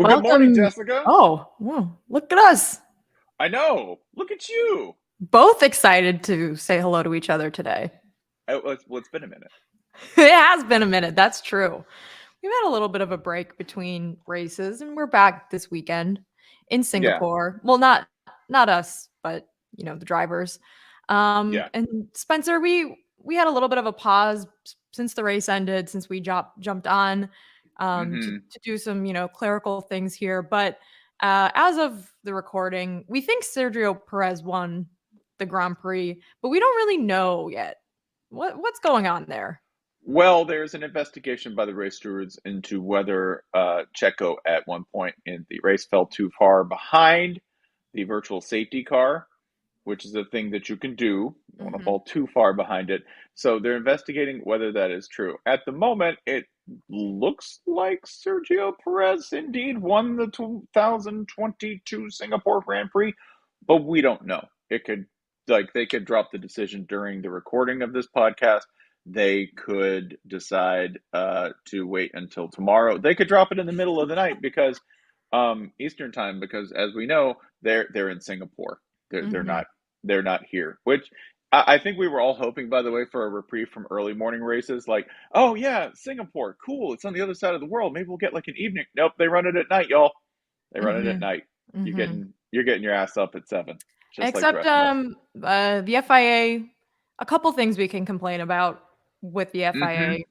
Well, good morning, Welcome. Jessica. Oh, well, look at us. I know. Look at you. Both excited to say hello to each other today. It's been a minute. It has been a minute. That's true. We've had a little bit of a break between races and we're back this weekend in Yeah, Singapore. Well, not us, but the drivers. yeah. And Spencer, we had a little bit of a pause since the race ended, since we jumped on Hmm. to do some, clerical things here, but as of the recording, we think Sergio Perez won the Grand Prix, but we don't really know yet. What's going on there? Well, there's an investigation by the race stewards into whether Checo at one point in the race fell too far behind the virtual safety car, which is a thing that you can do. You don't want to Hmm. fall too far behind it. So they're investigating whether that is true. At the moment, it looks like Sergio Perez indeed won the 2022 Singapore Grand Prix, but we don't know. It could, like, they could drop the decision during the recording of this podcast. They could decide to wait until tomorrow. They could drop it in the middle of the night because Eastern time, because as we know, they're in Singapore. They're Hmm. not here. Which I think we were all hoping, by the way, for a reprieve from early morning races. Like, oh yeah, Singapore, cool. It's on the other side of the world. Maybe we'll get like an evening. Nope, they run it at night, y'all. They run it at Hmm. night. You're Hmm. getting your ass up at 7, just like the Except rest of us. the FIA, a couple things we can complain about with the Mm-hmm. FIA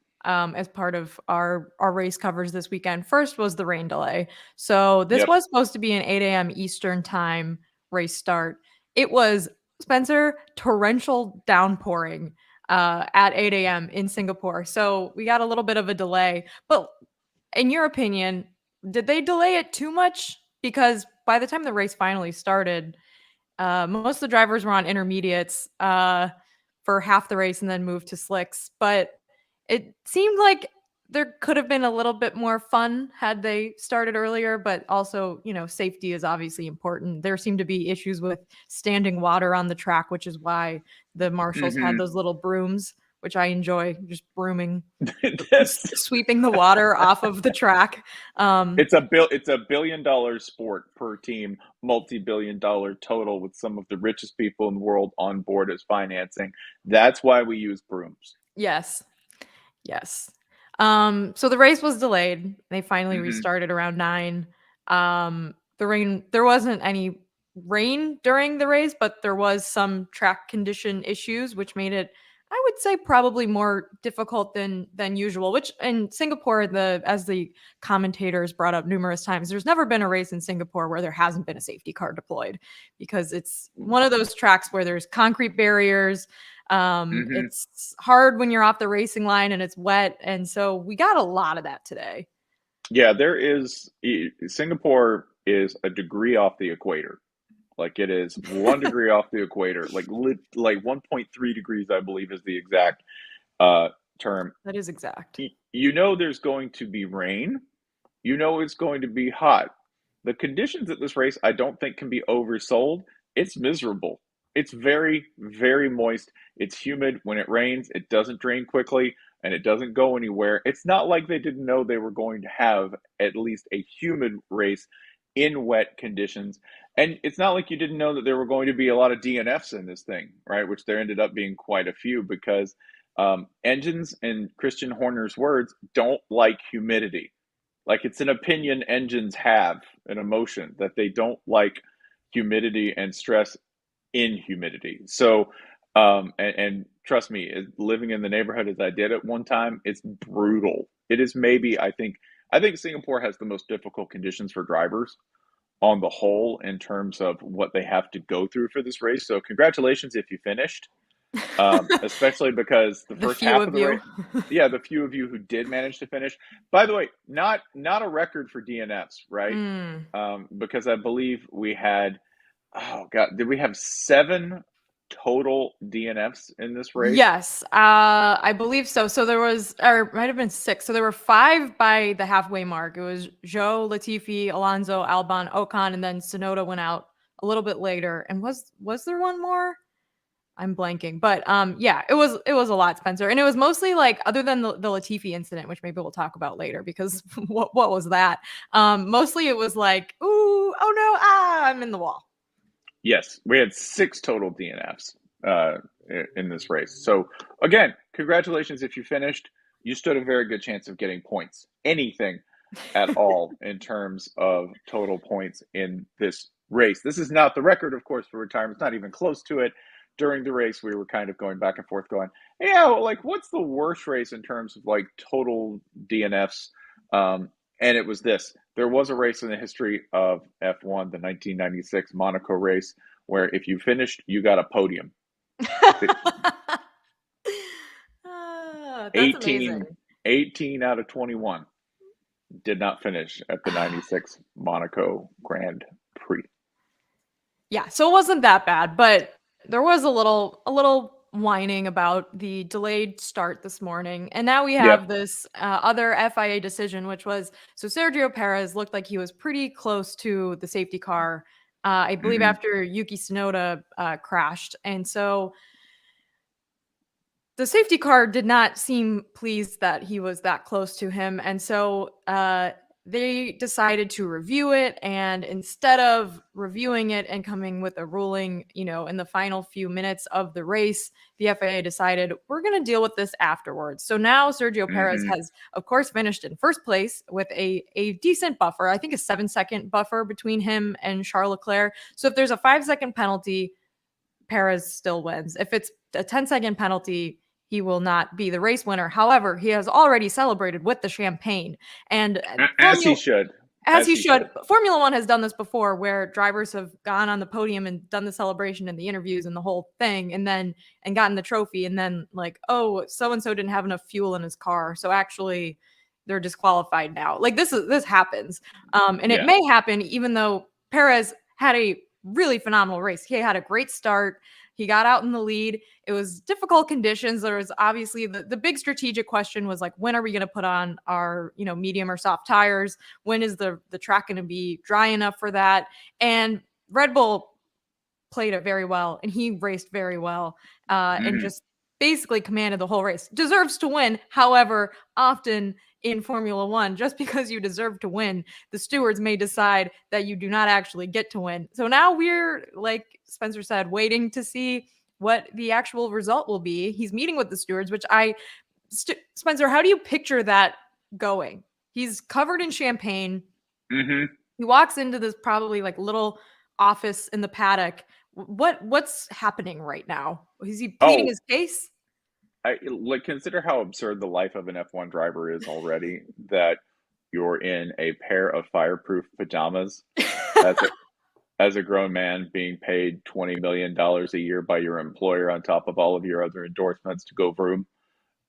as part of our race covers this weekend. First was the rain delay. So this Yep. was supposed to be an 8 a.m. Eastern time race start. It was, Spencer, torrential downpouring at 8 a.m. in Singapore. So we got a little bit of a delay. But in your opinion, did they delay it too much? Because by the time the race finally started, most of the drivers were on intermediates for half the race and then moved to slicks. But it seemed like there could have been a little bit more fun had they started earlier. But also, safety is obviously important. There seemed to be issues with standing water on the track, which is why the marshals had Mm-hmm. those little brooms, which I enjoy, just brooming, This sweeping the water off of the track. Um, it's a $1 billion sport per team, multi-billion-dollar total with some of the richest people in the world on board as financing. That's why we use brooms. yes, yes. So the race was delayed. They finally Mm-hmm. restarted around 9. There wasn't any rain during the race, but there was some track condition issues, which made it, I would say, probably more difficult than usual. Which in Singapore, as the commentators brought up numerous times, there's never been a race in Singapore where there hasn't been a safety car deployed, because it's one of those tracks where there's concrete barriers. Mm-hmm. It's hard when you're off the racing line and it's wet, and so we got a lot of that today. Yeah, Singapore is a degree off the equator. Like it is 1 degree off the equator. Like 1.3 degrees, I believe, is the exact uh term. That is exact. You know there's going to be rain. You know it's going to be hot. The conditions at this race, I don't think can be oversold. It's miserable. It's very, very moist. It's humid. When it rains, it doesn't drain quickly and it doesn't go anywhere. It's not like they didn't know they were going to have at least a humid race in wet conditions. And it's not like you didn't know that there were going to be a lot of DNFs in this thing, right? Which there ended up being quite a few because engines, in Christian Horner's words, don't like humidity. Like it's an opinion engines have, an emotion that they don't like humidity and stress in humidity. So, and trust me, living in the neighborhood as I did at one time, it's brutal. It is maybe, I think Singapore has the most difficult conditions for drivers on the whole in terms of what they have to go through for this race. So, congratulations if you finished, especially because the The first few half of of the race, you. yeah, the few of you who did manage to finish. By the way, not a record for DNFs, right? Mm. Because I believe we had, oh god, did we have 7 total DNFs in this race? Yes, I believe so. So there was, or it might have been 6. So there were 5 by the halfway mark. It was Joe, Latifi, Alonso, Albon, Ocon, and then Sonoda went out a little bit later. And was there one more? I'm blanking, but yeah, it was a lot, Spencer, and it was mostly like other than the Latifi incident, which maybe we'll talk about later because what was that? Mostly it was like, ooh, oh no, I'm in the wall. Yes, we had 6 total DNFs in this race. So again, congratulations if you finished. You stood a very good chance of getting points. Anything at all in terms of total points in this race. This is not the record, of course, for retirement. It's not even close to it. During the race, we were kind of going back and forth, going, yeah, well, like, what's the worst race in terms of like total DNFs? And it was this. There was a race in the history of F1, the 1996 Monaco race, where if you finished, you got a podium. That's amazing. 18 out of 21 did not finish at the 96 Monaco Grand Prix. Yeah, so it wasn't that bad, but there was a little whining about the delayed start this morning. And now we have Yep. this other FIA decision, which was so Sergio Perez looked like he was pretty close to the safety car, I believe Mm-hmm. after Yuki Tsunoda crashed. And so the safety car did not seem pleased that he was that close to him. And so they decided to review it. And instead of reviewing it and coming with a ruling, in the final few minutes of the race, the FAA decided we're going to deal with this afterwards. So now Sergio Perez Mm-hmm. has, of course, finished in first place with a decent buffer. I think a 7-second buffer between him and Charles Leclerc. So if there's a 5-second penalty, Perez still wins. If it's a 10-second penalty, he will not be the race winner. However, he has already celebrated with the champagne. And As he should. as As he he should. should. Formula One has done this before where drivers have gone on the podium and done the celebration and the interviews and the whole thing and gotten the trophy. And then like, oh, so-and-so didn't have enough fuel in his car. So actually they're disqualified now. Like this happens. And it Yeah. may happen even though Perez had a really phenomenal race. He had a great start. He got out in the lead. It was difficult conditions. There was obviously the big strategic question was like, when are we going to put on our, medium or soft tires? When is the track going to be dry enough for that? And Red Bull played it very well and he raced very well and Mm-hmm. just basically commanded the whole race. Deserves to win. However, often in Formula One, just because you deserve to win, the stewards may decide that you do not actually get to win. So now we're, like Spencer said, waiting to see what the actual result will be. He's meeting with the stewards, which Spencer, how do you picture that going? He's covered in champagne. Mm-hmm. He walks into this probably like little office in the paddock. What's happening right now? Is he pleading Oh, his case? consider how absurd the life of an F1 driver is already. That you're in a pair of fireproof pajamas as a grown man being paid $20 million a year by your employer on top of all of your other endorsements to go vroom,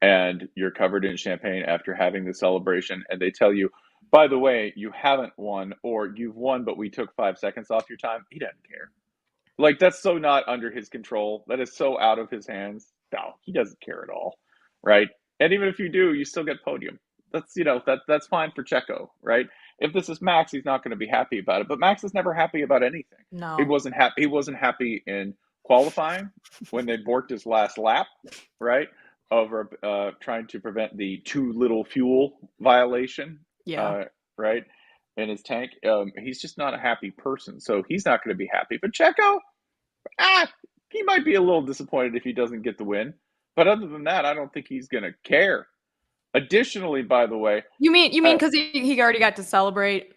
and you're covered in champagne after having the celebration, and they tell you, by the way, you haven't won, or you've won, but we took 5 seconds off your time. He doesn't care. Like, that's so not under his control. That is so out of his hands. No, he doesn't care at all, right? And even if you do, you still get podium. That's fine for Checo, right? If this is Max, he's not going to be happy about it. But Max is never happy about anything. He No. wasn't happy. He wasn't happy in qualifying when they borked his last lap, right? Over trying to prevent the too little fuel violation, Yeah. uh, right? In his tank. He's just not a happy person, so he's not going to be happy. But Checo, he might be a little disappointed if he doesn't get the win. But other than that, I don't think he's going to care. Additionally, by the way, You mean because he already got to celebrate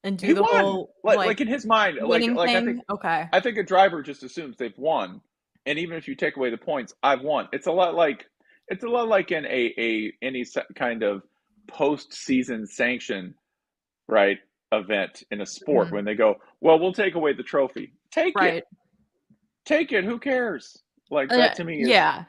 and do he the won. whole Like in his mind, winning like thing? Okay. I think a driver just assumes they've won, and even if you take away the points, I've won. It's a lot like in any kind of postseason sanction, right, event in a sport Mhm. when they go, well, we'll take away the trophy. Right. Take it. Who cares? Like that to me is Yeah.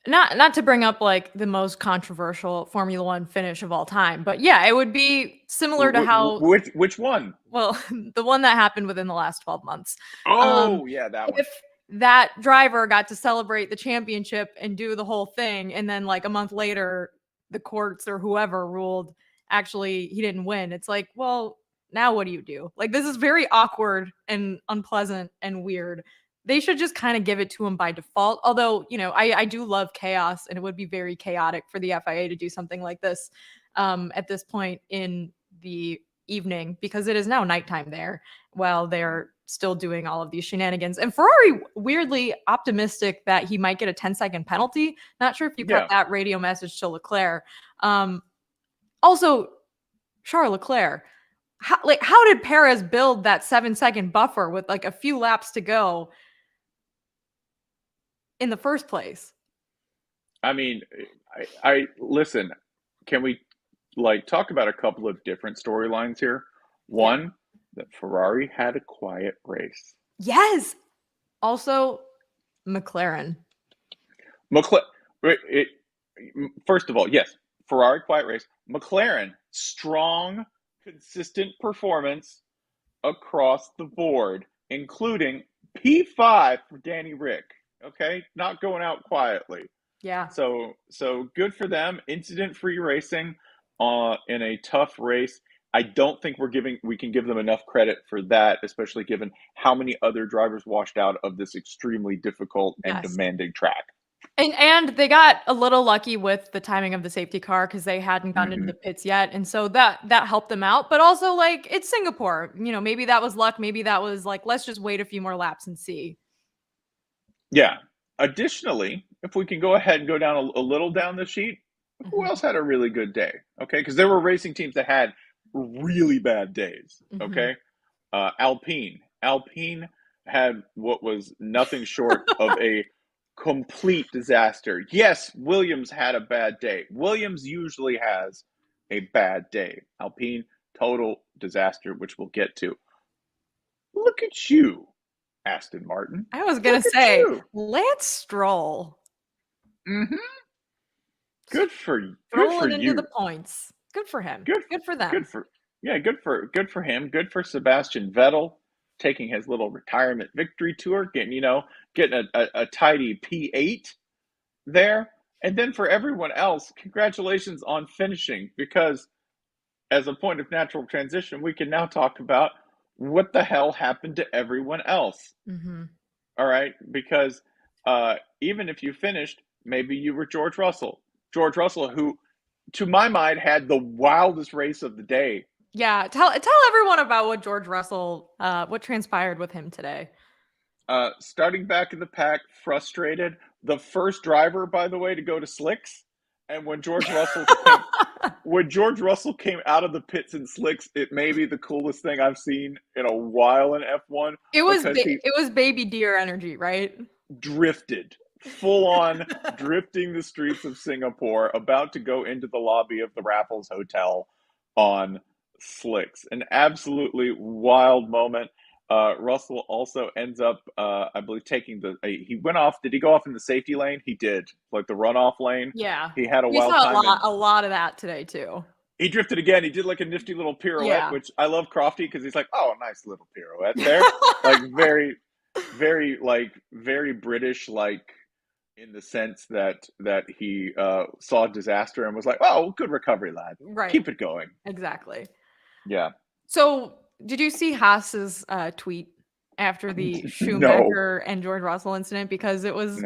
Not to bring up like the most controversial Formula One finish of all time, but yeah, it would be similar to how which one? well the one that happened within the last 12 months. Um, Oh yeah, that one. if that driver got to celebrate the championship and do the whole thing, and then like a month later, the courts or whoever ruled actually he didn't win. It's like, well, now what do you do? Like this is very awkward and unpleasant and weird. they should just kind of give it to him by default. Although, I do love chaos, and it would be very chaotic for the FIA to do something like this at this point in the evening, because it is now nighttime there while they're still doing all of these shenanigans. And Ferrari weirdly optimistic that he might get a 10-second penalty. Not sure if you Yeah. got that radio message to Leclerc. Also, Charles Leclerc, how did Perez build that 7-second buffer with like a few laps to go in the first place? I mean, I listen. Can we talk about a couple of different storylines here? One, that Ferrari had a quiet race. Yes. Also, McLaren. First of all, yes, Ferrari quiet race. McLaren strong, consistent performance across the board, including P5 for Danny Rick. Okay, not going out quietly. Yeah. So good for them. Incident-free racing in a tough race. I don't think we can give them enough credit for that, especially given how many other drivers washed out of this extremely difficult and demanding track. And they got a little lucky with the timing of the safety car because they hadn't gotten into the pits yet, and so that helped them out. But also, like, it's Singapore. Maybe that was luck. Maybe that was like, let's just wait a few more laps and see. Yeah. Additionally, if we can go ahead and go down a little down the sheet, who else had a really good day? Okay, because there were racing teams that had really bad days. Okay, Alpine had what was nothing short of a complete disaster. Yes, Williams had a bad day. Williams usually has a bad day. Alpine, total disaster, which we'll get to. Look at you, Aston Martin. I was going to say, Lance Stroll. Good for you. Rolling into the points. Good for him. Good for them. Good for him. Good for Sebastian Vettel taking his little retirement victory tour, getting a tidy P8 there. And then for everyone else, congratulations on finishing, because as a point of natural transition, we can now talk about what the hell happened to everyone else. All right, because even if you finished, maybe you were George Russell, who, to my mind, had the wildest race of the day. Yeah, tell everyone about what George Russell, what transpired with him today. Starting back in the pack, frustrated. The first driver, by the way, to go to slicks. And when George Russell came out of the pits in slicks, it may be the coolest thing I've seen in a while in F1. It was baby deer energy, right? Drifted. Full on drifting the streets of Singapore, about to go into the lobby of the Raffles Hotel on slicks. An absolutely wild moment. Russell also ends up, I believe, taking he went off. Did he go off in the safety lane? He did, like the runoff lane. Yeah, he had a wild time. A lot of that today too. He drifted again. He did like a nifty little pirouette, which I love Crofty, because he's like, oh, nice little pirouette there, like very, very, like very British, like in the sense that he saw disaster and was like, oh, good recovery, lad. Right, keep it going. Exactly. Yeah. So, did you see Haas's tweet after the Schumacher and George Russell incident? Because it was,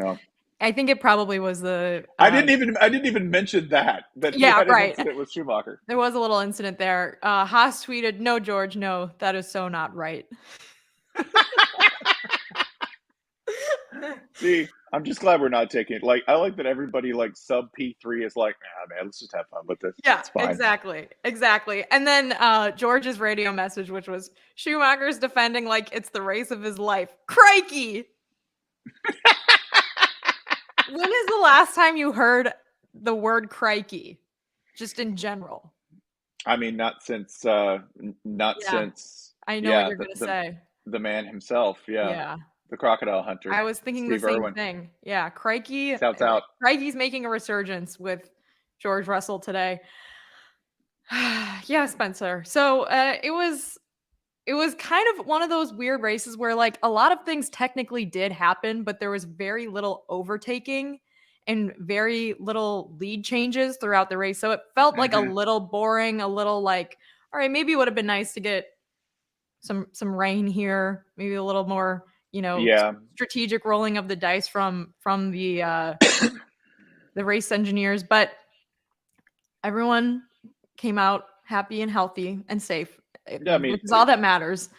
I think it probably was the. I didn't even mention that. He had an incident with Schumacher. There was a little incident there. Haas tweeted, "No, George, no, that is so not right." See, I'm just glad we're not taking it. Like, I like that everybody like sub P3 is like, nah, man, let's just have fun with this. Yeah, exactly. And then George's radio message, which was, Schumacher's defending like it's the race of his life. Crikey! When is the last time you heard the word crikey? Just in general. I mean, not since. I know what you're going to say. The man himself, yeah. The crocodile hunter. I was thinking Steve the same thing. Yeah, crikey. Shouts out. Crikey's making a resurgence with George Russell today. Yeah, Spencer. So it was kind of one of those weird races where like a lot of things technically did happen, but there was very little overtaking and very little lead changes throughout the race. So it felt like a little boring, a little like, all right, maybe it would have been nice to get some rain here, maybe a little more Yeah. strategic rolling of the dice from the race engineers, but everyone came out happy and healthy and safe, Yeah, I mean, which is all that matters.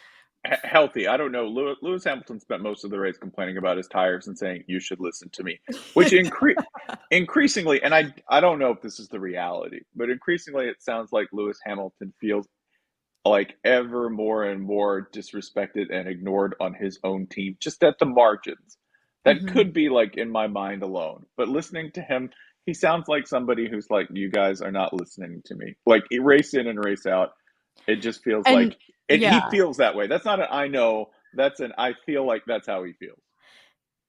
healthy. I don't know. Lewis Hamilton spent most of the race complaining about his tires and saying, "You should listen to me," which increasingly, and I don't know if this is the reality, but increasingly it sounds like Lewis Hamilton feels like ever more and more disrespected and ignored on his own team, just at the margins. That Mhm. could be like in my mind alone, but listening to him, he sounds like somebody who's like, "You guys are not listening to me." Like race in and race out, it just feels And like it. He yeah, feels that way. That's not an I know. That's an I feel like that's how he feels.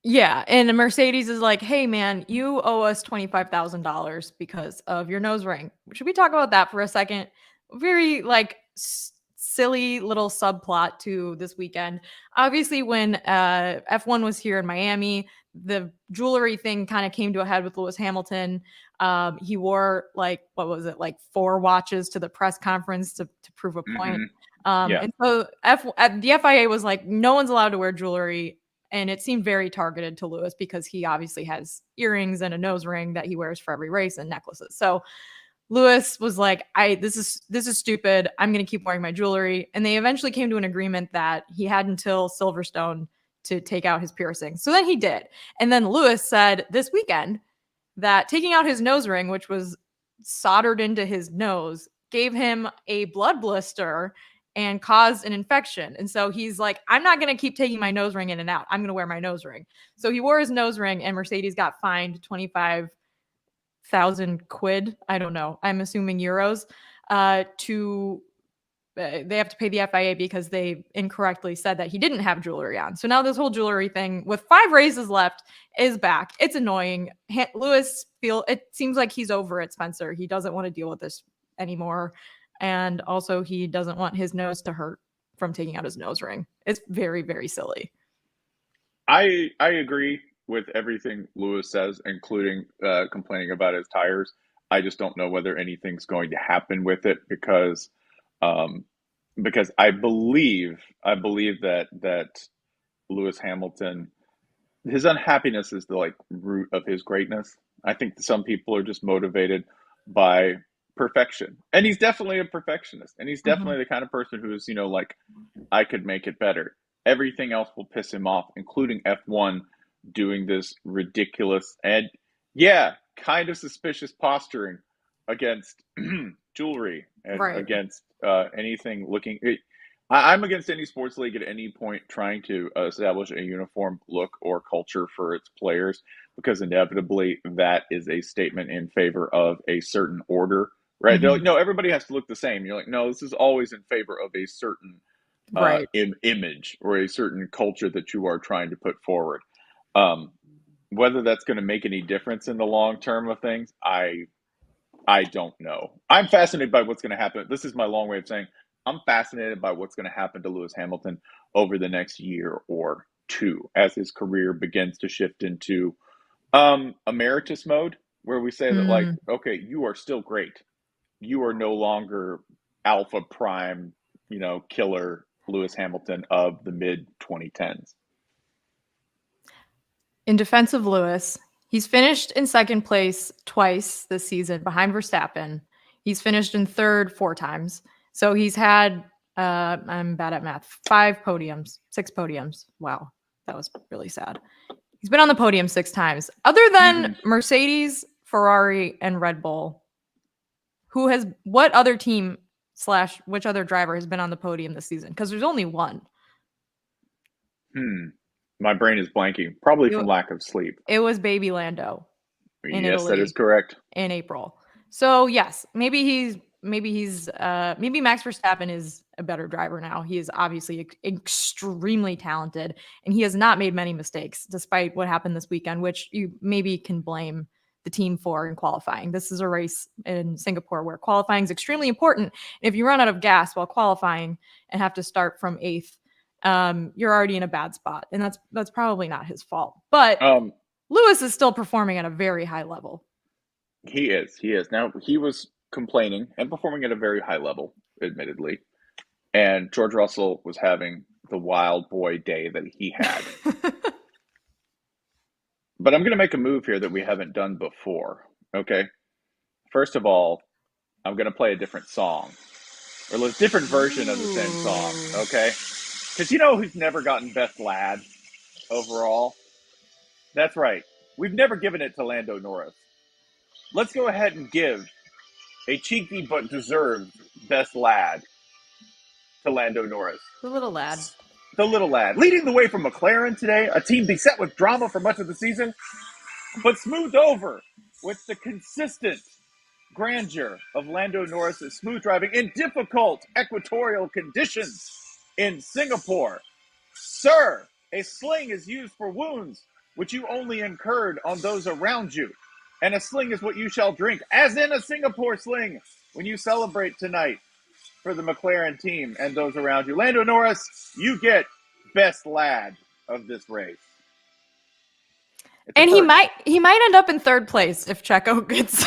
yeah, and Mercedes is like, "Hey, man, you owe us $25,000 because of your nose ring." Should we talk about that for a second? Very like silly little subplot to this weekend. Obviously, when F1 was here in Miami, the jewelry thing kind of came to a head with Lewis Hamilton. He wore like what was it, like 4 watches to the press conference to prove a point. Mm-hmm. Yeah. And so the FIA was like, no one's allowed to wear jewelry, and it seemed very targeted to Lewis because he obviously has earrings and a nose ring that he wears for every race and necklaces. So Lewis was like, this is stupid. I'm going to keep wearing my jewelry. And they eventually came to an agreement that he had until Silverstone to take out his piercing. So then he did. And then Lewis said this weekend that taking out his nose ring, which was soldered into his nose, gave him a blood blister and caused an infection. And so he's like, I'm not going to keep taking my nose ring in and out. I'm going to wear my nose ring. So he wore his nose ring, and Mercedes got fined 25,000 quid. I don't know. I'm assuming euros. To They have to pay the FIA because they incorrectly said that he didn't have jewelry on. So now this whole jewelry thing with 5 races left is back. It's annoying. Lewis it seems like he's over it, Spencer. He doesn't want to deal with this anymore. And also he doesn't want his nose to hurt from taking out his nose ring. It's very, very silly. I agree with everything Lewis says, including complaining about his tires. I just don't know whether anything's going to happen with it um, because I believe that Lewis Hamilton, his unhappiness is the like root of his greatness. I think some people are just motivated by perfection, and he's definitely a perfectionist, and he's Mhm. definitely the kind of person who's like I could make it better. Everything else will piss him off, including F1 doing this ridiculous and, yeah, kind of suspicious posturing against jewelry and Right. against anything looking. I'm against any sports league at any point trying to establish a uniform look or culture for its players because inevitably that is a statement in favor of a certain order, right? They're like, Mhm. no, everybody has to look the same. You're like, no, this is always in favor of a certain Right. image or a certain culture that you are trying to put forward. Um, whether that's going to make any difference in the long term of things, I don't know. I'm fascinated by what's going to happen. This is my long way of saying I'm fascinated by what's going to happen to Lewis Hamilton over the next year or two as his career begins to shift into emeritus mode, where we say that like, Mm. okay, you are still great. You are no longer alpha prime, killer Lewis Hamilton of the mid 2010s. In defense of Lewis, he's finished in second place twice this season behind Verstappen. He's finished in third 4 times. So he's had, I'm bad at math, 5 podiums, 6 podiums. Wow, that was really sad. He's been on the podium 6 times. Other than Mm-hmm. Mercedes, Ferrari, and Red Bull, what other team slash which other driver has been on the podium this season? Because there's only one. Hmm. My brain is blanking, probably It, from lack of sleep. it was Baby Lando in Yes, that is Italy correct. in April. So yes, maybe Max Verstappen is a better driver now. He is obviously extremely talented, and he has not made many mistakes despite what happened this weekend, which you maybe can blame the team for in qualifying. This is a race in Singapore where qualifying is extremely important. And if you run out of gas while qualifying and have to start from eighth, you're already in a bad spot, and that's probably not his fault. But Um, Lewis is still performing at a very high level. he is. He is. Now, he was complaining and performing at a very high level, admittedly. And George Russell was having the wild boy day that he had. But I'm going to make a move here that we haven't done before. Okay. First of all, I'm going to play a different song or a different version of the same song. Ooh. Okay. Because you know who's never gotten best lad overall? That's right. We've never given it to Lando Norris. Let's go ahead and give a cheeky but deserved best lad to Lando Norris. The little lad. The little lad. Leading the way from McLaren today, a team beset with drama for much of the season, but smoothed over with the consistent grandeur of Lando Norris' smooth driving in difficult equatorial conditions in Singapore. Sir, a sling is used for wounds which you only incurred on those around you. And a sling is what you shall drink, as in a Singapore sling, when you celebrate tonight for the McLaren team and those around you. Lando Norris, you get best lad of this race. And he might end up in third place if Checo gets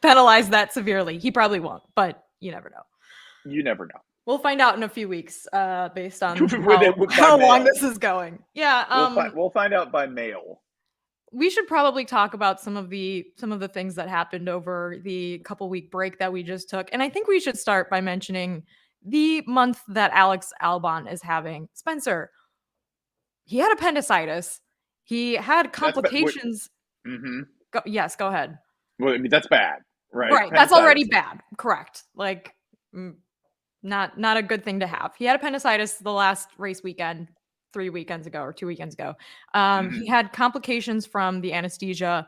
penalized that severely. He probably won't, but you never know. You never know. We'll find out in a few weeks, based on how long this is going. Yeah, we'll find out by mail. We should probably talk about some of the things that happened over the couple week break that we just took, and I think we should start by mentioning the month that Alex Albon is having. Spencer, he had appendicitis. He had complications. Yes, go ahead. Well, I mean, that's bad, right? Right, that's already bad. Correct. Like, not a good thing to have. He had appendicitis the last race weekend, 3 weekends ago or 2 weekends ago. He had complications from the anesthesia,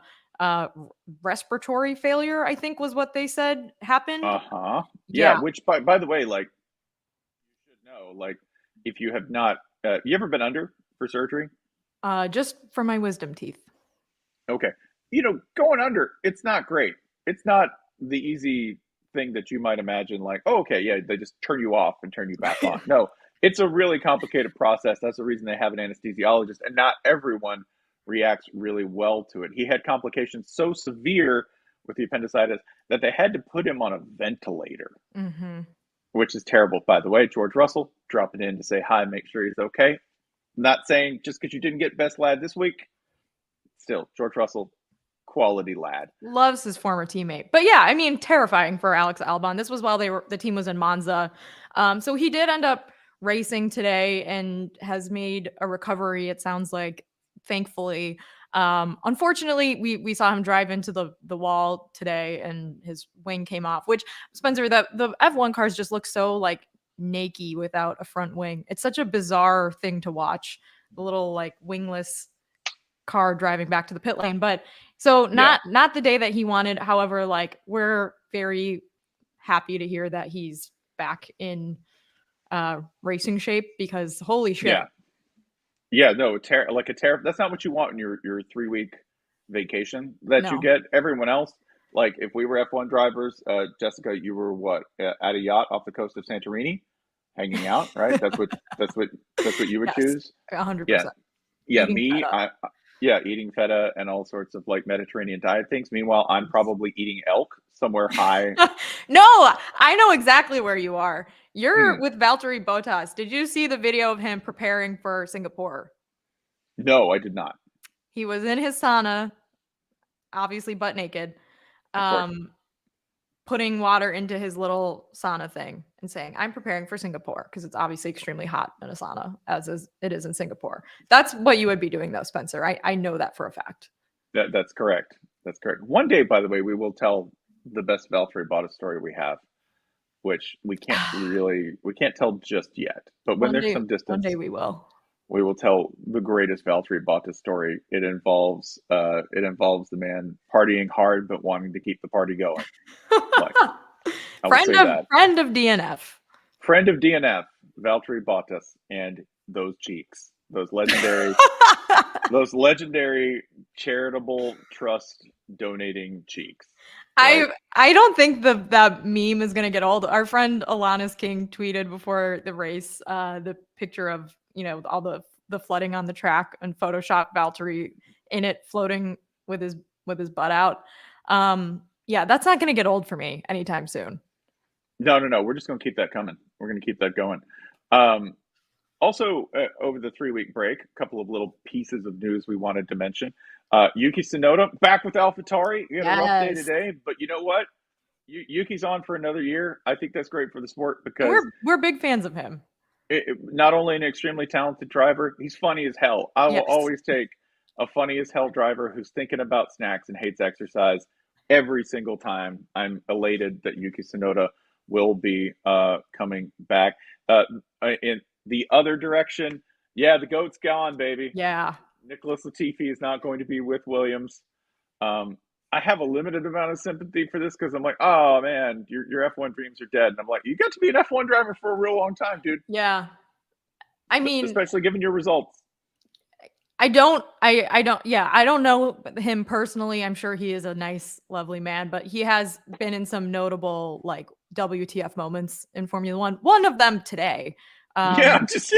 respiratory failure, I think was what they said happened. Yeah. Which, by the way, like, you should know, like, if you have not, you ever been under for surgery? Just for my wisdom teeth. Okay. You know, going under, it's not great. It's not the easy thing that you might imagine, like, oh, okay, yeah, they just turn you off and turn you back on. No, it's a really complicated process. That's the reason they have an anesthesiologist, and not everyone reacts really well to it. He had complications so severe with the appendicitis that they had to put him on a ventilator, which is terrible. By the way, George Russell dropping in to say hi, make sure he's okay. Not saying just because you didn't get best lad this week, still, George Russell, quality lad. Loves his former teammate. But yeah, I mean, terrifying for Alex Albon. This was while the team was in Monza. So he did end up racing today and has made a recovery, it sounds like, thankfully. Unfortunately, we saw him drive into the wall today and his wing came off, which, Spencer, the F1 cars just look so like naked without a front wing. It's such a bizarre thing to watch, the little like wingless car driving back to the pit lane. But so not the day that he wanted. However, like, we're very happy to hear that he's back in racing shape, because holy shit. No, that's not what you want in your 3 week vacation that you get. Everyone else, like, if we were F1 drivers, Jessica, you were what, at a yacht off the coast of Santorini, hanging out, right? That's what you would choose. 100%. Yeah, me, eating feta and all sorts of like Mediterranean diet things. Meanwhile, I'm probably eating elk somewhere high. No, I know exactly where you are. You're with Valtteri Bottas. Did you see the video of him preparing for Singapore? No, I did not. He was in his sauna, obviously butt naked, putting water into his little sauna thing and saying, I'm preparing for Singapore, because it's obviously extremely hot in a sauna, it is in Singapore. That's what you would be doing, though, Spencer. I know that for a fact. That's correct. That's correct. One day, by the way, we will tell the best Valtteri Bottas story we have, which we can't tell just yet. But when there's some distance, one day we will. We will tell the greatest Valtteri Bottas story. It involves the man partying hard but wanting to keep the party going. Like, friend of DNF. Friend of DNF, Valtteri Bottas, and those cheeks, those legendary, those legendary charitable trust donating cheeks. Right? I don't think that meme is gonna get old. Our friend Alanis King tweeted before the race the picture of, you know, all the flooding on the track and Photoshop Valtteri in it floating with his butt out. Yeah, that's not going to get old for me anytime soon. No. We're just going to keep that coming. We're going to keep that going. Also, over the 3 week break, a couple of little pieces of news we wanted to mention. Yuki Tsunoda back with AlphaTauri. He had a rough day Yes. today, but you know what? Yuki's on for another year. I think that's great for the sport And because we're big fans of him. not only an extremely talented driver, he's funny as hell. I will Yes. always take a funny as hell driver who's thinking about snacks and hates exercise every single time. I'm elated that Yuki Tsunoda will be coming back. In the other direction, yeah, the goat's gone, baby. Yeah. Nicholas Latifi is not going to be with Williams. Um, I have a limited amount of sympathy for this because I'm like, oh man, your F1 dreams are dead. And I'm like, you got to be an F1 driver for a real long time, dude. Yeah. I mean, Especially given your results. I don't yeah, I don't know him personally. I'm sure he is a nice, lovely man, but he has been in some notable like WTF moments in Formula 1. One of them today. Yeah, Um just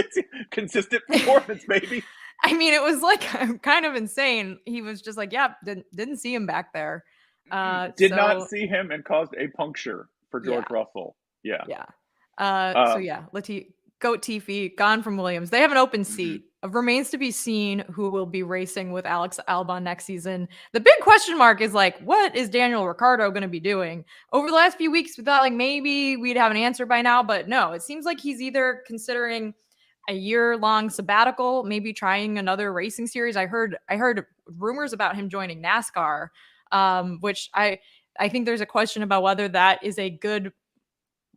consistent performance, baby. I mean, it was like kind of insane. He was just like, yeah, didn't see him back there. Did not So see him and caused a puncture for yeah, George Russell. Yeah. yeah. So Um, yeah, Goat Tiffy gone from Williams. They have an open mhm. seat. It remains to be seen who will be racing with Alex Albon next season. The big question mark is like, what is Daniel Ricciardo going to be doing? Over the last few weeks, we thought like maybe we'd have an answer by now, but no, it seems like he's either considering a year-long sabbatical, maybe trying another racing series. I heard rumors about him joining NASCAR, which I think there's a question about whether that is a good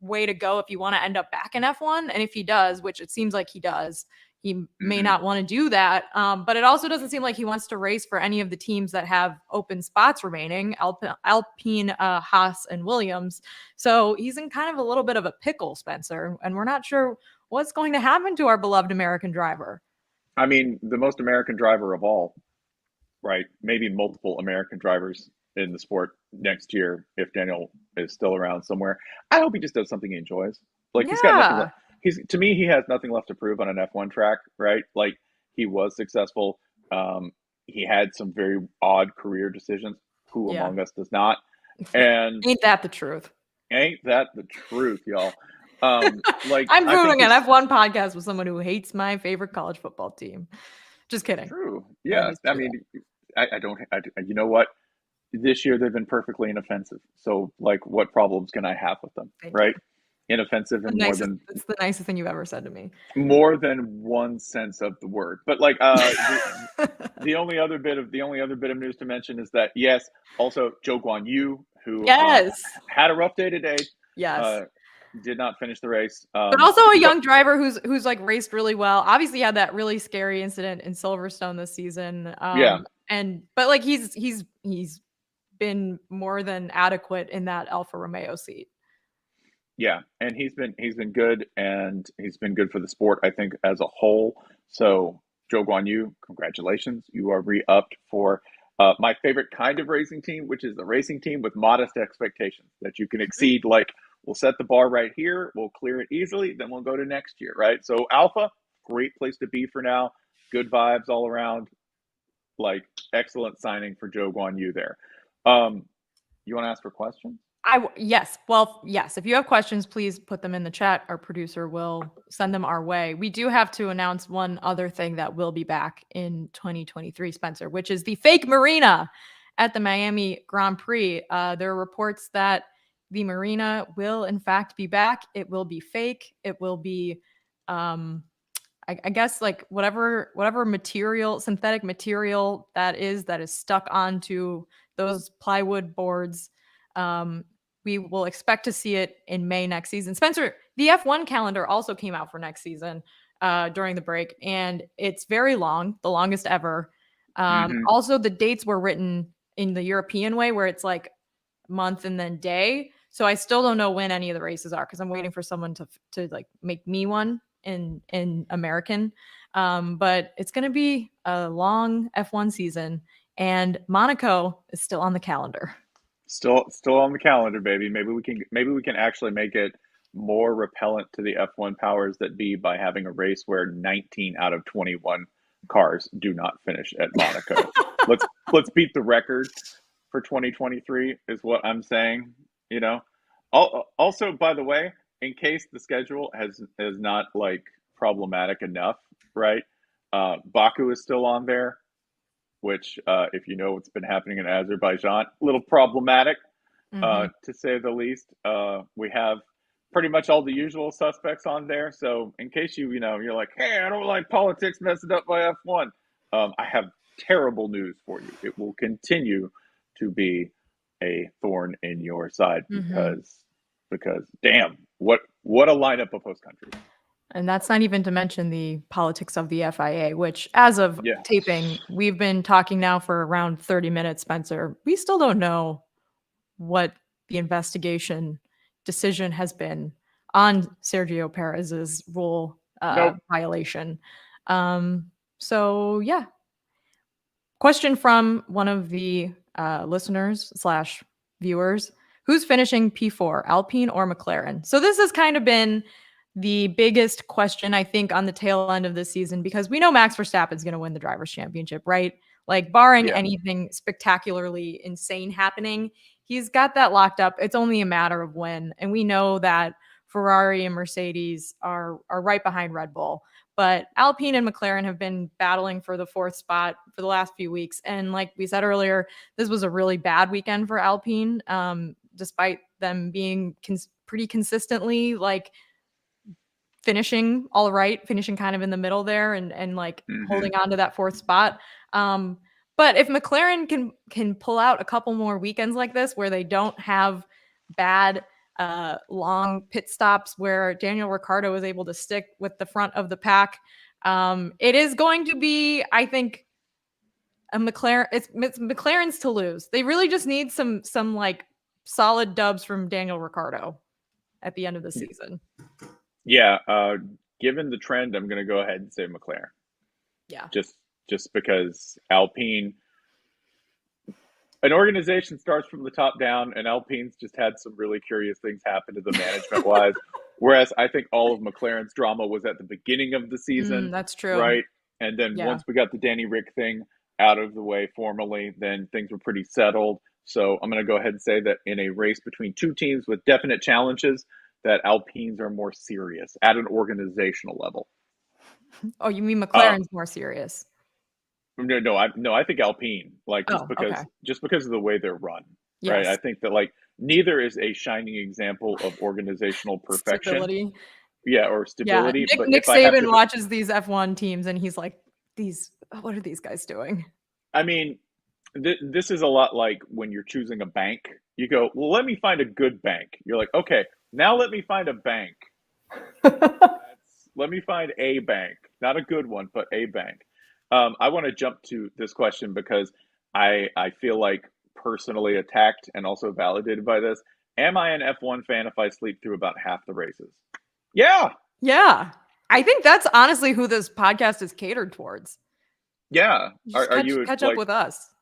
way to go if you want to end up back in F1. And if he does, which it seems like he does, he may Mhm. not want to do that. But it also doesn't seem like he wants to race for any of the teams that have open spots remaining, Alpine, Haas, and Williams. So he's in kind of a little bit of a pickle, Spencer, and we're not sure what's going to happen to our beloved American driver. I mean, the most American driver of all, right? Maybe multiple American drivers in the sport next year if Daniel is still around somewhere. I hope he just does something he enjoys. Like he's got nothing left. Yeah. He's to me, he has nothing left to prove on an F1 track, right? Like he was successful. Um, he had some very odd career decisions. Who Yeah. among us does not? And Ain't that the truth? ain't that the truth, y'all? Like I'm I think doing an he's F1 podcast with someone who hates my favorite college football team. Just kidding. true. That Yeah, is I true. mean, I don't. You know what? This year they've been perfectly inoffensive. So like what problems can I have with them, Thank you. right? Inoffensive in It's the nicest thing you've ever said to me. more than one sense of the word. But like the only other bit of news to mention is that yes, also Joe Guan Yu, who Yes. had a rough day today, Yes. uh, did not finish the race. But also a But young driver who's like raced really well. Obviously had that really scary incident in Silverstone this season. yeah, And but like he's been more than adequate in that Alfa Romeo seat. yeah, and he's been good, and he's been good for the sport, I think, as a whole. So, Joe Guan Yu, congratulations, you are re-upped for my favorite kind of racing team, which is a racing team with modest expectations that you can exceed. Like, we'll set the bar right here, we'll clear it easily, then we'll go to next year, right? So, Alpha, great place to be for now. Good vibes all around. Like, excellent signing for Joe Guan Yu there. You want to ask for questions? Yes. Well, yes. If you have questions, please put them in the chat. Our producer will send them our way. We do have to announce one other thing that will be back in 2023, Spencer, which is the fake Marina at the Miami Grand Prix. There are reports that the Marina will, in fact, be back. It will be fake. It will be, I guess, like whatever material, synthetic material that is stuck onto those plywood boards. Um, we will expect to see it in May next season. Spencer, the F1 calendar also came out for next season during the break, and it's very long, the longest ever. Mm-hmm. Also, the dates were written in the European way, where it's like month and then day. So I still don't know when any of the races are because I'm waiting for someone to like make me one in American. But it's going to be a long F1 season, and Monaco is still on the calendar. Still on the calendar, baby. Maybe we can actually make it more repellent to the F1 powers that be by having a race where 19 out of 21 cars do not finish at Monaco. Let's beat the record for 2023 is what I'm saying, you know. Also, by the way, in case the schedule has not like problematic enough, right? Baku is still on there, which, if you know what's been happening in Azerbaijan, a little problematic, Mm-hmm. to say the least. We have pretty much all the usual suspects on there. So in case you're like, hey, I don't like politics messed up by F1, I have terrible news for you. It will continue to be a thorn in your side Mm-hmm. because damn, what a lineup of host countries. And that's not even to mention the politics of the FIA, which, as of Yeah, taping, we've been talking now for around 30 minutes, Spencer. We still don't know what the investigation decision has been on Sergio Perez's rule nope. violation. Um, so, yeah. Question from one of the listeners slash viewers: who's finishing P4, Alpine or McLaren? So this has kind of been the biggest question, I think, on the tail end of this season, because we know Max Verstappen is going to win the drivers' championship, right? Like, barring Yeah. anything spectacularly insane happening, he's got that locked up. It's only a matter of when, and we know that Ferrari and Mercedes are right behind Red Bull. But Alpine and McLaren have been battling for the fourth spot for the last few weeks. And like we said earlier, this was a really bad weekend for Alpine, despite them being pretty consistently like finishing all right, finishing kind of in the middle there and like Mm-hmm. holding on to that fourth spot. But if McLaren can pull out a couple more weekends like this where they don't have bad long pit stops where Daniel Ricciardo was able to stick with the front of the pack, it is going to be, I think, a McLaren. It's McLaren's to lose. They really just need some like solid dubs from Daniel Ricciardo at the end of the season. Yeah. Given the trend, I'm going to go ahead and say McLaren. Yeah. Just because Alpine, an organization starts from the top down, and Alpine's just had some really curious things happen to the management wise. Whereas I think all of McLaren's drama was at the beginning of the season, That's true. right? And then Yeah. once we got the Danny Rick thing out of the way formally, then things were pretty settled. So I'm going to go ahead and say that in a race between two teams with definite challenges, that Alpines are more serious at an organizational level. Oh, you mean Uh, McLaren's more serious? no, I think Alpine, like Oh, okay. just because of the way they're run, right? I Yes. think that like neither is a shining example of organizational perfection, Stability. yeah, or Yeah. stability. Nick But Nick if I have to, Saban watches these F1 teams and he's like, what are these guys doing? I mean, this is a lot like when you're choosing a bank. You go, well, let me find a good bank. You're like, okay, now let me find a bank. Let me find a bank, not a good one, but a bank. I want to jump to this question because I feel like personally attacked and also validated by this. Am I an F1 fan if I sleep through about half the races? Yeah, Yeah. I think that's honestly who this podcast is catered towards. yeah. Just Are you catch up like with us.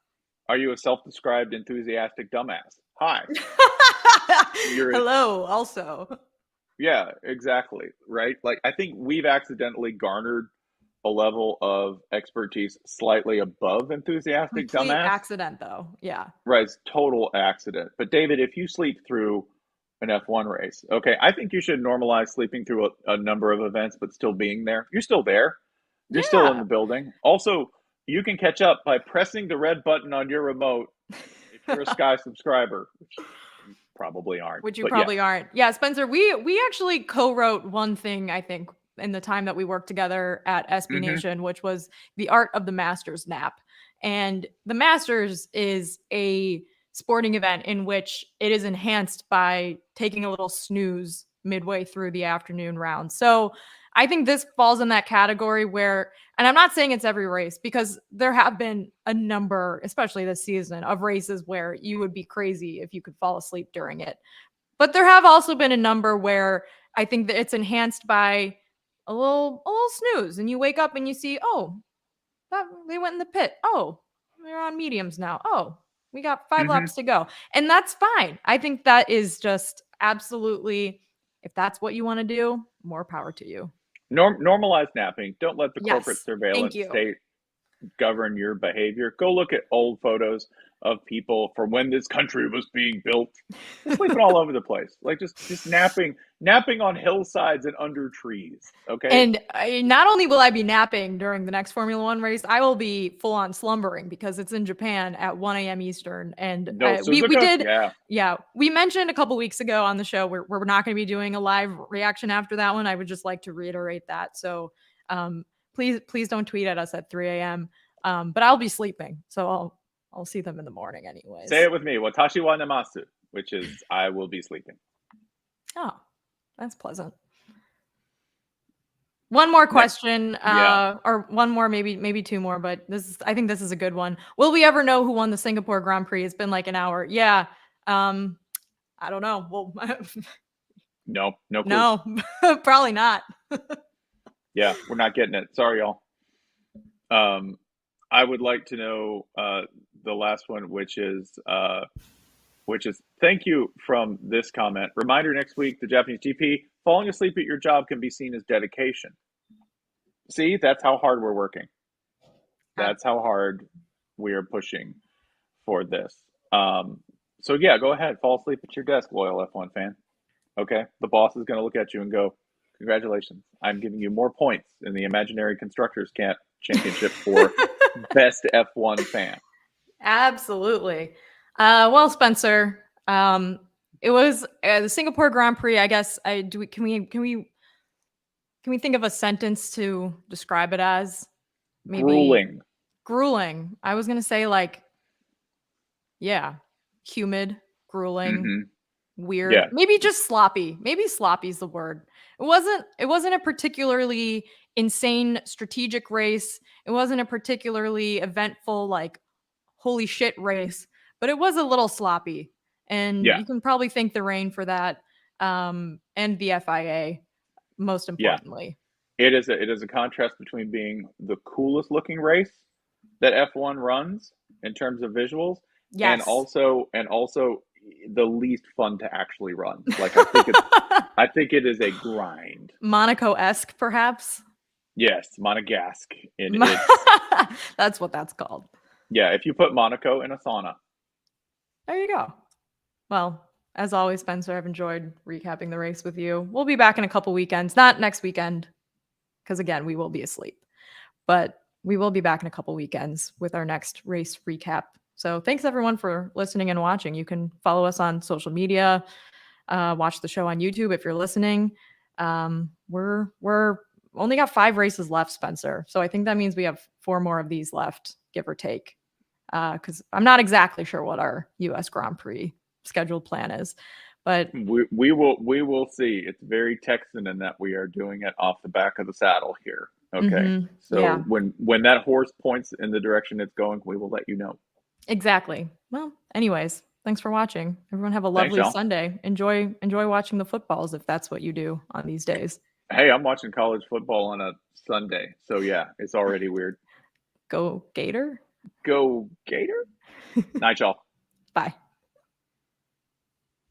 are you a self-described enthusiastic dumbass? Hi, you're Hello, also. yeah, exactly, right? Like I think we've accidentally garnered a level of expertise slightly above enthusiastic Complete dumbass. accident, though. Yeah. Right, it's total accident. But David, if you sleep through an F1 race, okay, I think you should normalize sleeping through a number of events, but still being there. You're still there. You're still in Yeah. the building. Also, you can catch up by pressing the red button on your remote if you're a Sky subscriber, which you probably aren't. Which you But yes. probably aren't. Yeah, Spencer, we actually co-wrote one thing, I think, in the time that we worked together at SB Mm-hmm. Nation, which was the art of the Masters nap. And the Masters is a sporting event in which it is enhanced by taking a little snooze midway through the afternoon round. So I think this falls in that category where, and I'm not saying it's every race because there have been a number, especially this season, of races where you would be crazy if you could fall asleep during it. But there have also been a number where I think that it's enhanced by a little snooze, and you wake up and you see, oh, they went in the pit. Oh, they're on mediums now. Oh, we got 5 laps Mm-hmm. to go, and that's fine. I think that is just absolutely, if that's what you want to do, more power to you. Normalize napping. Don't let the corporate Yes, thank surveillance you. state govern your behavior. Go look at old photos of people from when this country was being built. They're sleeping all over the place, like just napping on hillsides and under trees. Okay. And not only will I be napping during the next Formula One race, I will be full on slumbering because it's in Japan at 1 a.m. Eastern. And No we Suzuka. did, Yeah. yeah, we mentioned a couple weeks ago on the show we're not going to be doing a live reaction after that one. I would just like to reiterate that. So please don't tweet at us at 3 a.m. But I'll be sleeping, so I'll see them in the morning anyways. Say it with me. Watashi wa namasu, which is I will be sleeping. Oh, that's pleasant. One more question, or one more, maybe two more, but I think this is a good one. Will we ever know who won the Singapore Grand Prix? It's been like an hour. Yeah. I don't know. Well, no clue. No, probably not. Yeah, we're not getting it. Sorry, y'all. I would like to know the last one, which is thank you from this comment. Reminder next week, the Japanese GP. Falling asleep at your job can be seen as dedication. See, that's how hard we're working. That's how hard we are pushing for this. So yeah, go ahead, fall asleep at your desk, loyal F1 fan. Okay, the boss is going to look at you and go, "Congratulations, I'm giving you more points in the imaginary constructors camp championship for best F1 fan." Absolutely. Well, Spencer, it was the Singapore Grand Prix. I guess can we think of a sentence to describe it as? Maybe grueling. I was gonna say humid, grueling, weird. Yeah. Maybe just sloppy. Maybe sloppy is the word. It wasn't a particularly insane strategic race. It wasn't a particularly eventful holy shit race, but it was a little sloppy. And you can probably thank the rain for that, and the FIA most importantly. Yeah. It is a contrast between being the coolest looking race that F1 runs in terms of visuals, and also the least fun to actually run. Like I think it is a grind. Monaco-esque, perhaps. Yes, Monegasque in That's what that's called. Yeah, if you put Monaco in a sauna. There you go. Well, as always, Spencer, I've enjoyed recapping the race with you. We'll be back in a couple weekends, not next weekend, because again, we will be asleep. But we will be back in a couple weekends with our next race recap. So thanks everyone for listening and watching. You can follow us on social media, watch the show on YouTube if you're listening. We're only got 5 races left, Spencer. So I think that means we have 4 more of these left, give or take. Because I'm not exactly sure what our U.S. Grand Prix scheduled plan is, but we will see. It's very Texan in that we are doing it off the back of the saddle here. Okay, so when that horse points in the direction it's going, we will let you know. Exactly. Well, anyways, thanks for watching. Everyone have a lovely Sunday. Enjoy watching the footballs if that's what you do on these days. Hey, I'm watching college football on a Sunday, so yeah, it's already weird. Go Gator. Go Gator. Night, y'all. Bye.